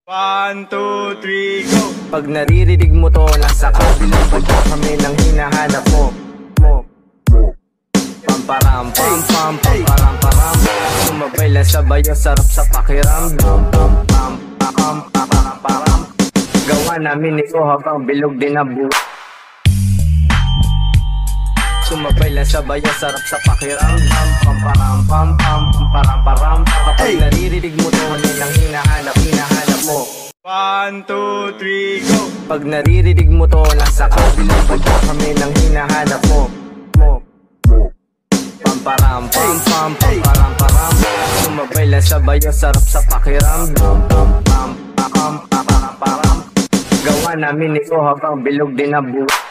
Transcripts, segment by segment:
1, 2, 3, go! Pag naririnig mo to, nasa kabilang banda kami nang hinahanap mo. Pamparam, pam, pam, pamparam, param. Sumabay lang sabay, sarap sa pakiramdam. Pam, pam, pam, pamparam, param. Gawa namin ito habang bilog din ang buhay. Sumabay lang sabay, sarap sa pakiramdam. Pamparam, pam, pam, pamparam, param. Kapag naririnig mo to, nang hinahanap mo. 1, 2, 3, go! Pag naririnig mo to, nasa kabilang banda kami nang hinahanap mo. Pamparam, pam, pam, pamparam, param. Sumabay lang sabay, sarap sa pakiramdam. Pam, pam, pam, pamparam, param. Gawa namin ito habang bilog din ang buhay.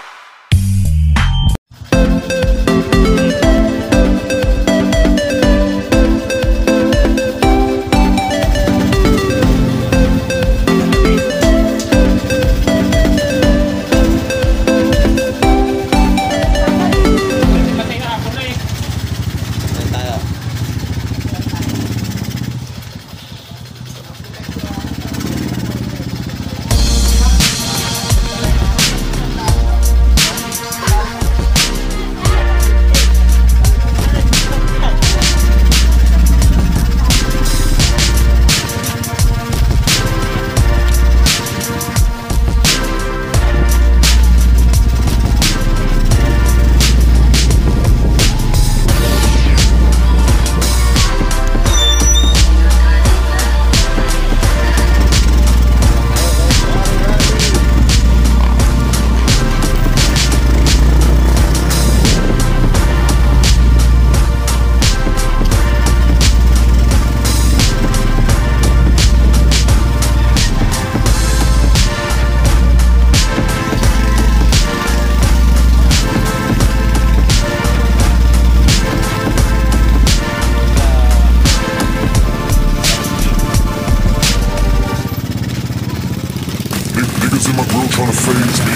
Niggas in my grill tryna phase me.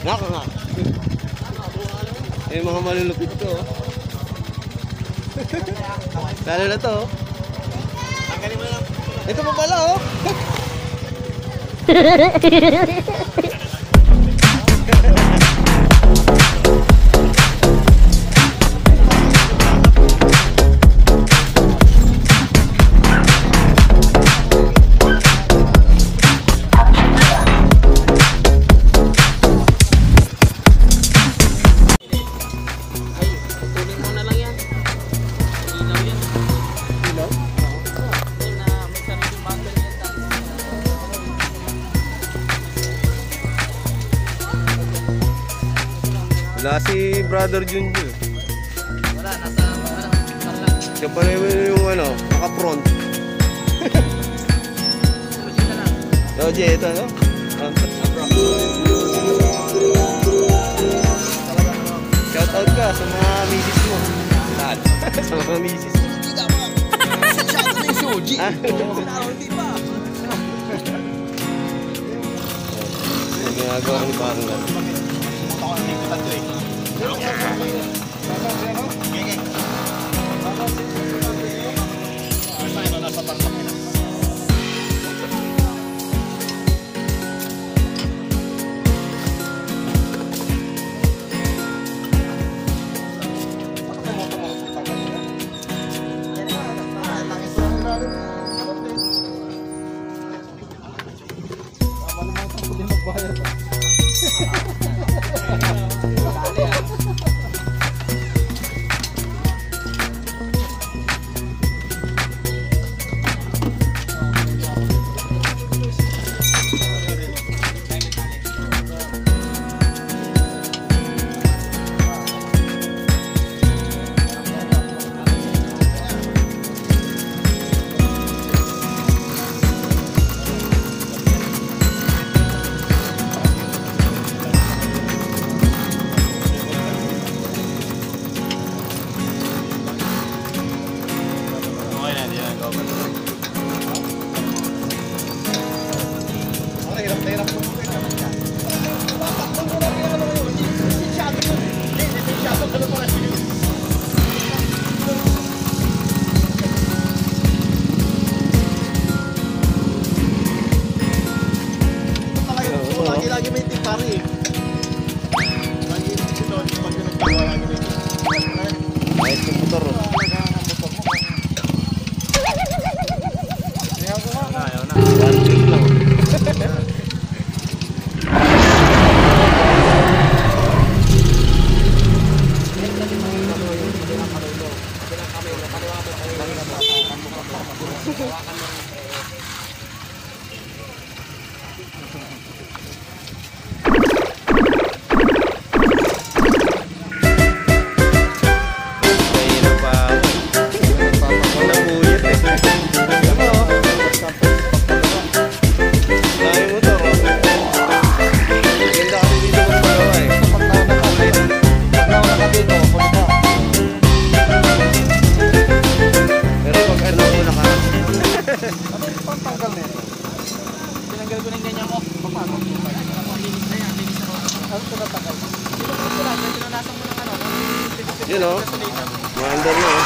Naka nga. Eh, mga malulupit to. Lalo na to. Ito pa pala, oh. Wala si Brother Junjun. Wala, nasa Siya pa rin yung ano, naka-front. Oje, ito no? Shout out ka sa mga misis mo. Sa mga misis mo. Fuji. Hindi pa. Ang ginagawa ni parang gano'n. Lagi may tipari eh. Lagi ito, pag nagkawa lagi may tipari. Ayos yung motor. Ayaw na. One click lang. Yun o, maandar na o.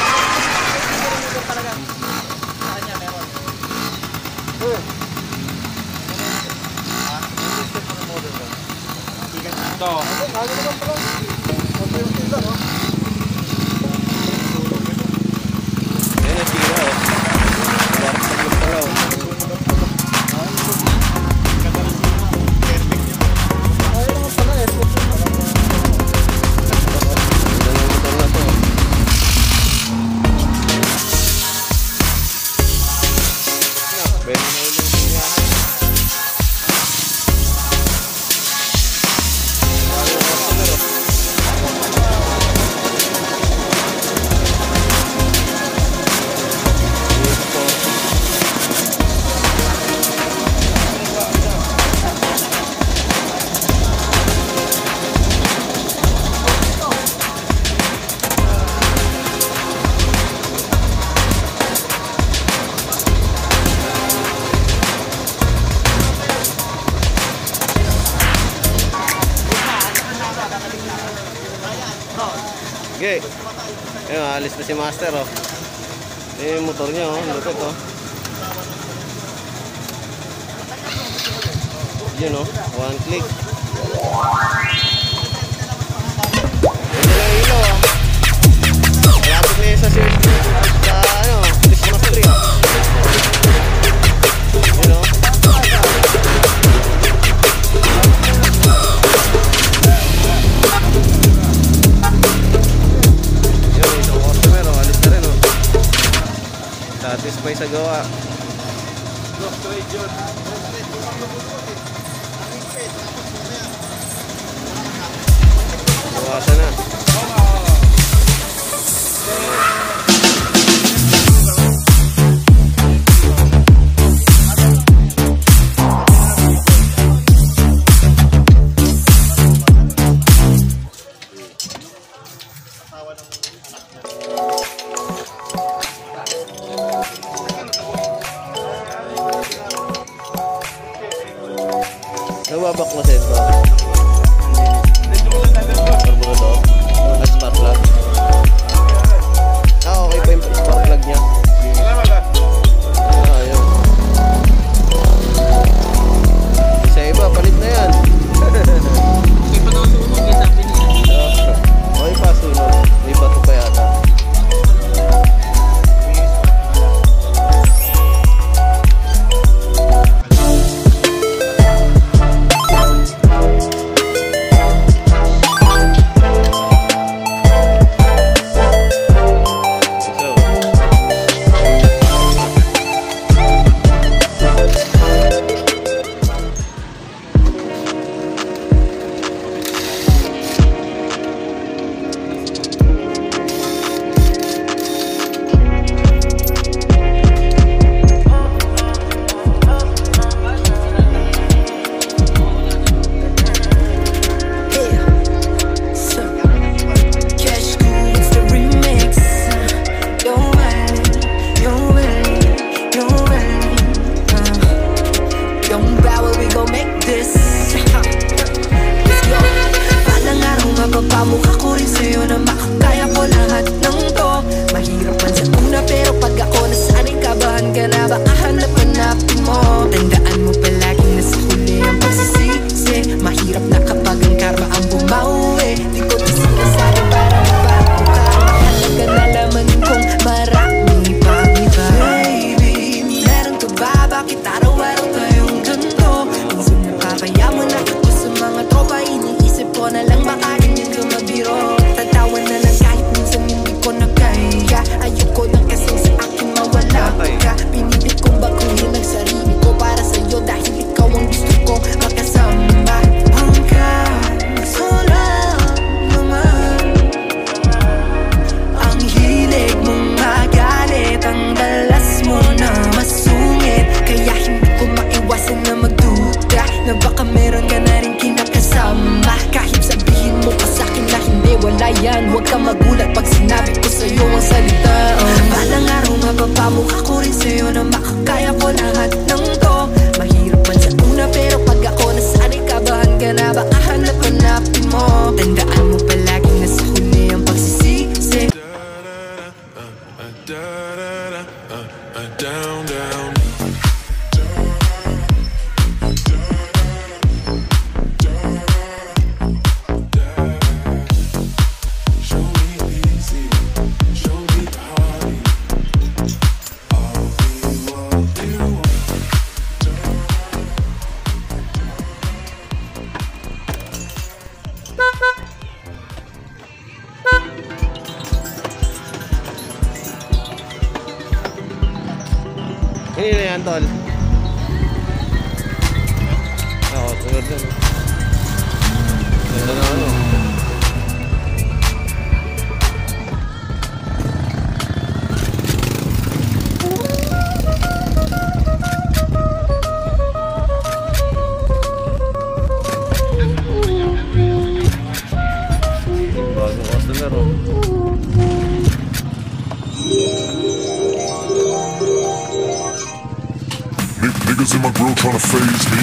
Yan ang tira o. Barang pala o. Okay. Ayun, alis na si Master oh. Yung motor niya oh, lupit oh. Yun oh, one click. Yun na lang ilo oh. Malapit na yun sa ano, Christmas tree oh. Yun oh. Satisfy sa gawa. Bawasan na. babaklasin to? Carburetor? At spark plug? Okay pa yung spark plug niya. Ayun. Sa iba, palit na yan. Okay pa daw sunog, yung sabi niya. Okay pa, sunog. May bato pa yata. Huwag kang magulat pag sinabi ko sa'yo ang salita. Balang araw mapapamukha ko rin sa'yo na makakaya ko lahat ng to. Mahirap man sa una pero pag ako nasanay, kabahan ka na baka hanap-hanapin mo. Tandaan mo palagi na sa huli ang pagsisisi. Down, down. Hindi na yan, tol. Oo, tulad yan. Ganda na ano. Bagong customer, oh. Niggas in my grill tryna phase me.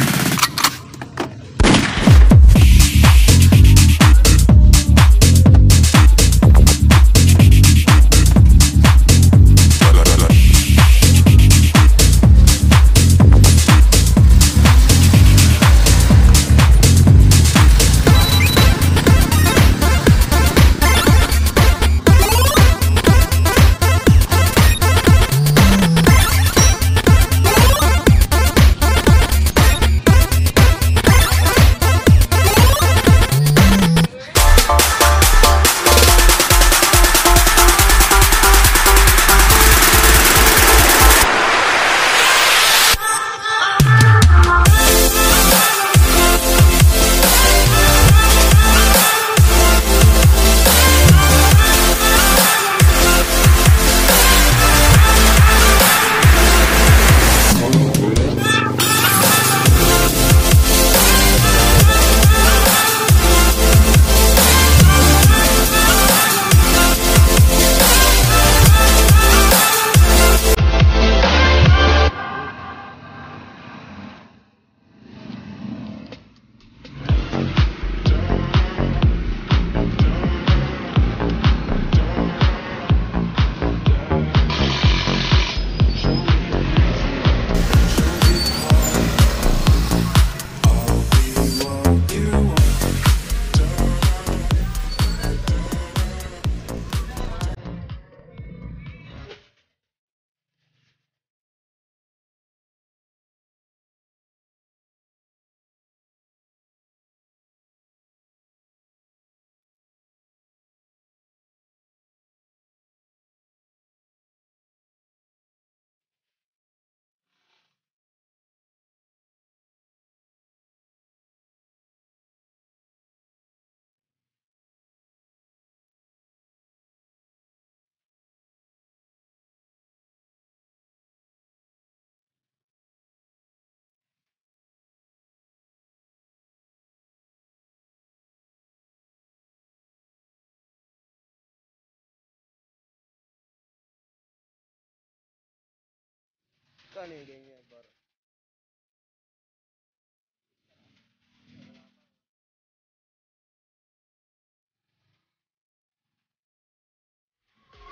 ano yung ganyan, bar?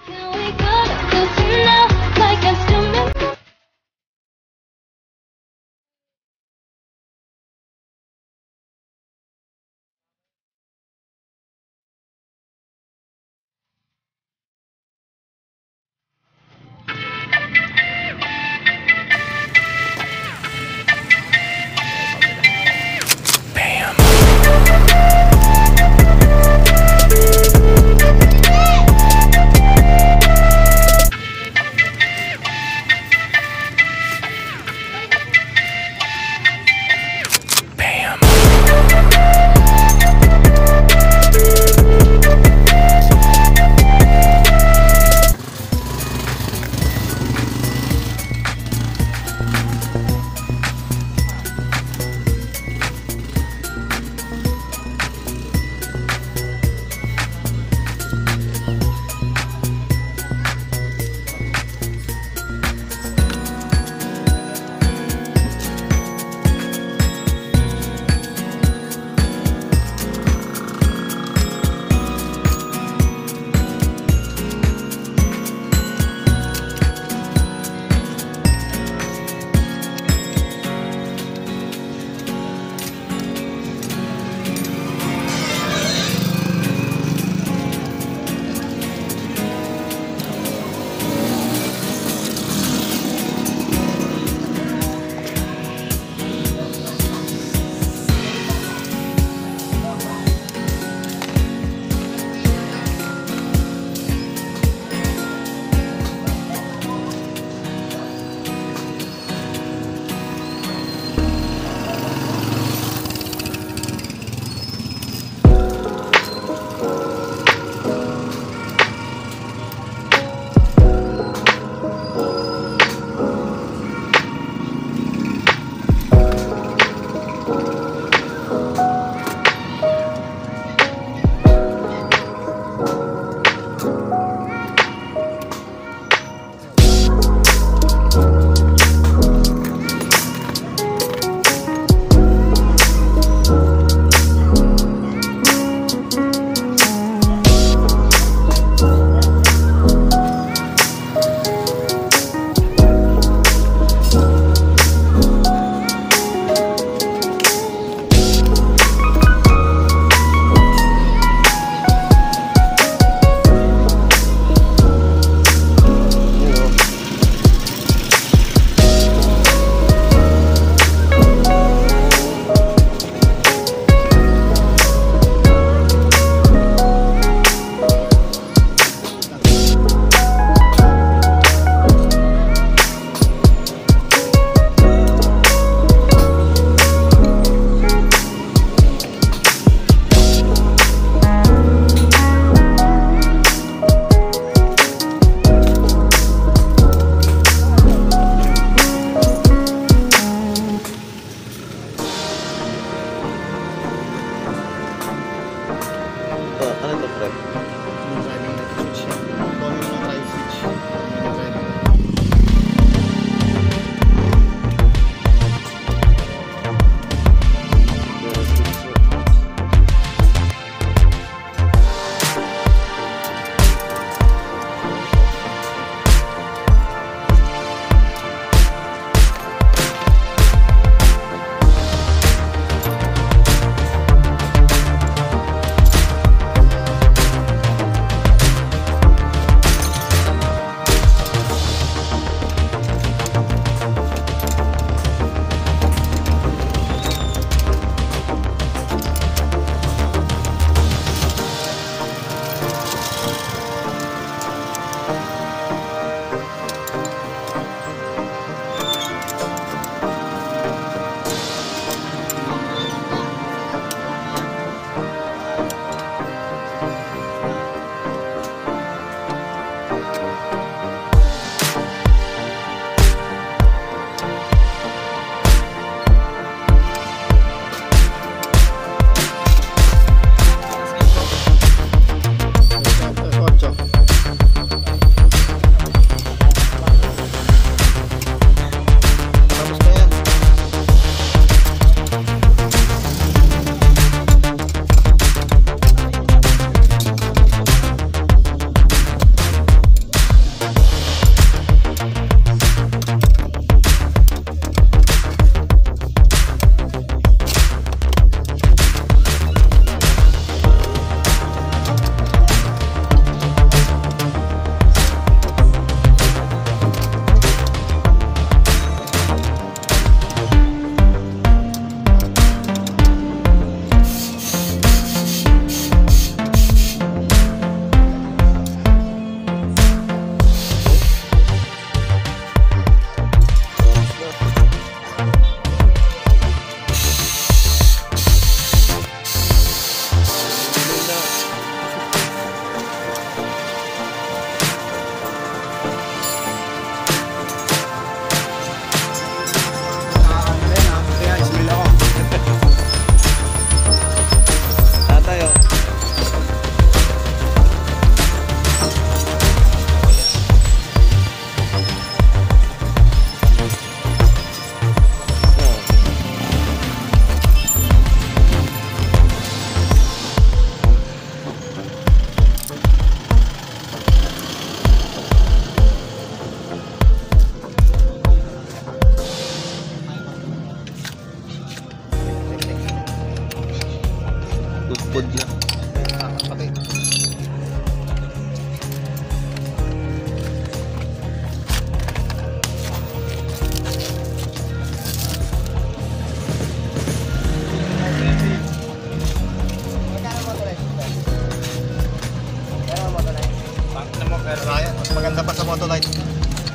Can we go to listen now like I still remember?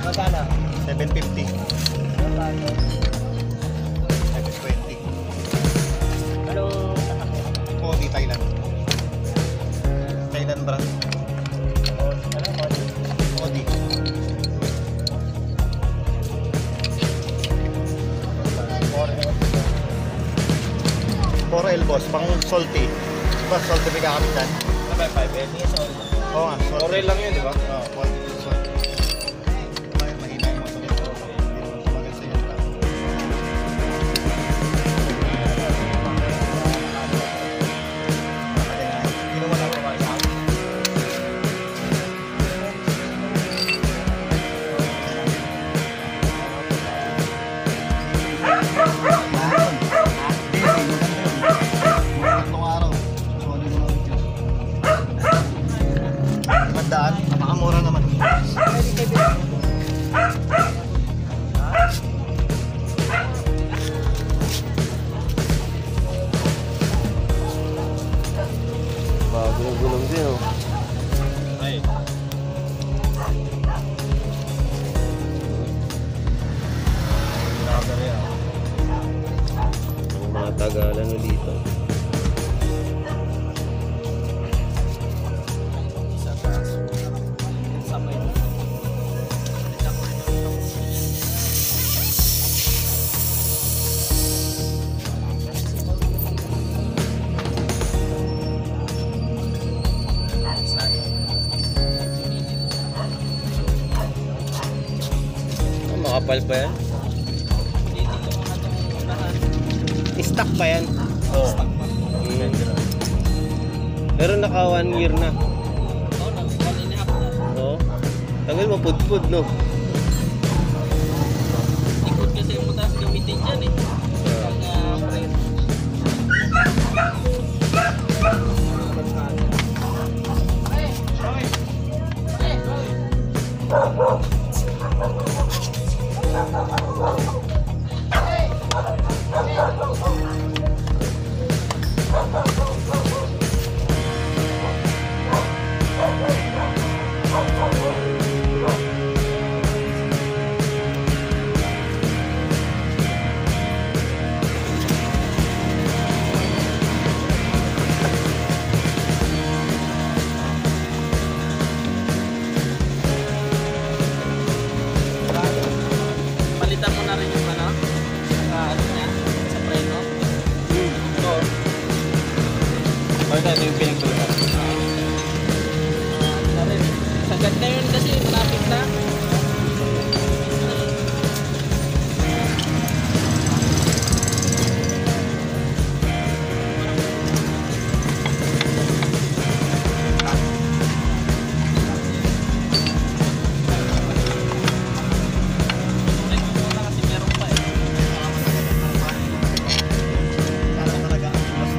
Magkano? 750. 720. Ano? Kodi Thailand. Thailand brand. Kodi. Poro elbows, pang salty. Diba salty may kakamitan? Ano ba? 5 years old. Oo nga, salty. Orel lang yun, di ba? Oo, quality salty. Mahina yung mga salty. Hindi naman sumagal sa yan lang. Hindi naman ako makasama. Napakamura naman. Bago yung gulong din, oh. Ay. Ang mga Tagalan no dito. Makapal pa yan? Stock pa yan? Oo. Pero naka 1 year na. Oo, 1.5 na. Oo. Tagal mo, pud-pud, no? Ikot kasi yung mataas gamitin dyan eh. Pag press. Palitan mo na rin yung ano? Ano niya? Sa preno? Ito. Bakit ito yung pinagtulungan? Na rin. Sagad na yun kasi malapit na. Kasi meron pa eh. Para talaga ang mas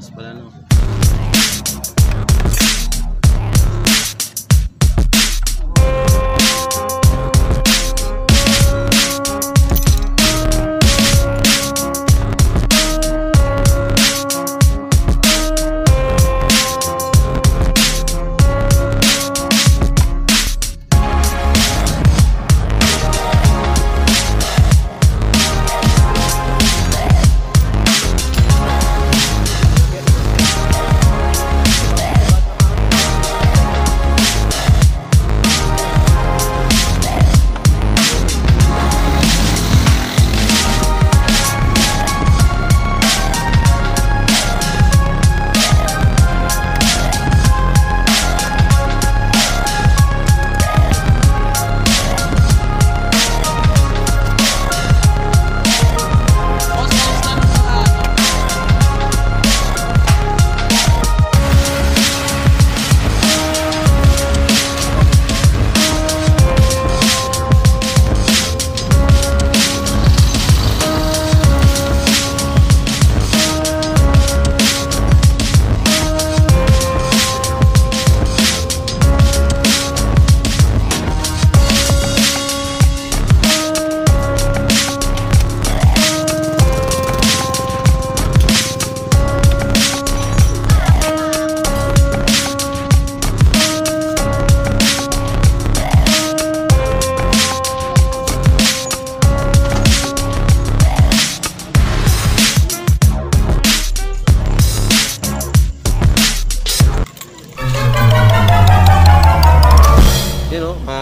Taas pala no.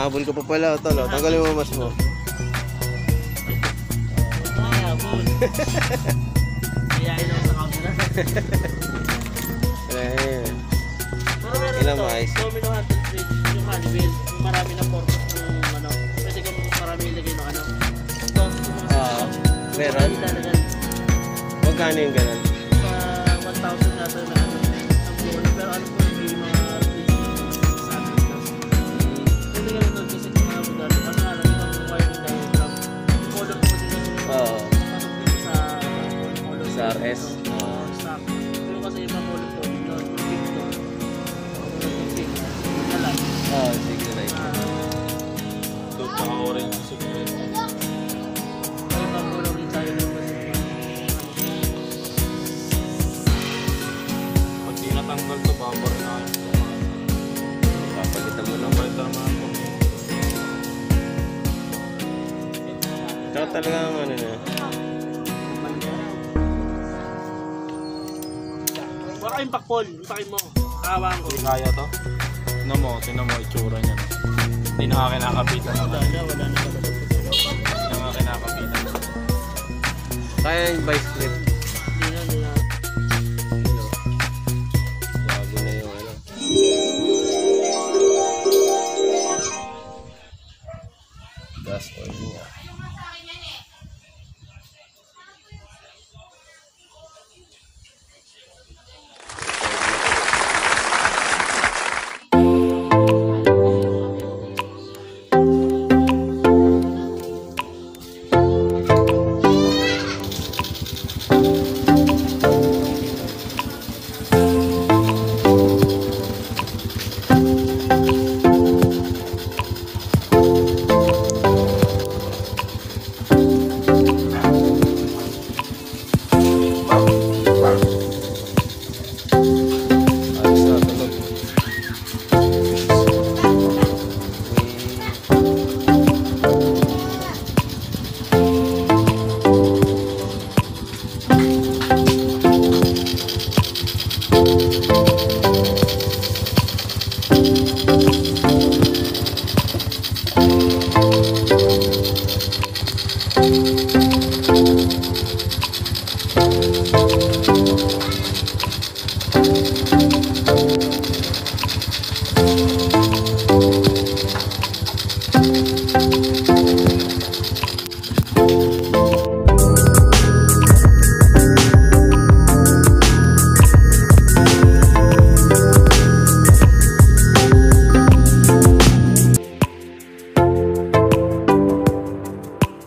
Habol ka pa pala, tol. Tanggalin mo mas mo. Habol. Kaya ino sa camera. Ilang mais? Domino Hunter Street, yung Hannibal, yung marami na purpose ng ano. Pwede kang marami ilagay ng ano. Ito, meron? Magkano yung ganun? 1,000 nata na ano. Pero ano po yung mga sa RS. Stock. Pero kasi ibang ulit po yun, sige na ito. Doon pa ako rin yung siguro. May pangulong rin tayo ng Pag di natanggal to, babor na ako. Papalitan mo lang. Papalitan mo ako. Ito talagang ano na. Baka yung pakpol, ipakin mo. Kawang ko. Hindi kaya to. Tinan mo itsura niya. Hindi na nga kinakapitan naman. Wala na. Hindi na nga kinakapitan. Kaya yung vice grip. Hindi na. Bago na yung ano. Gas oil niya.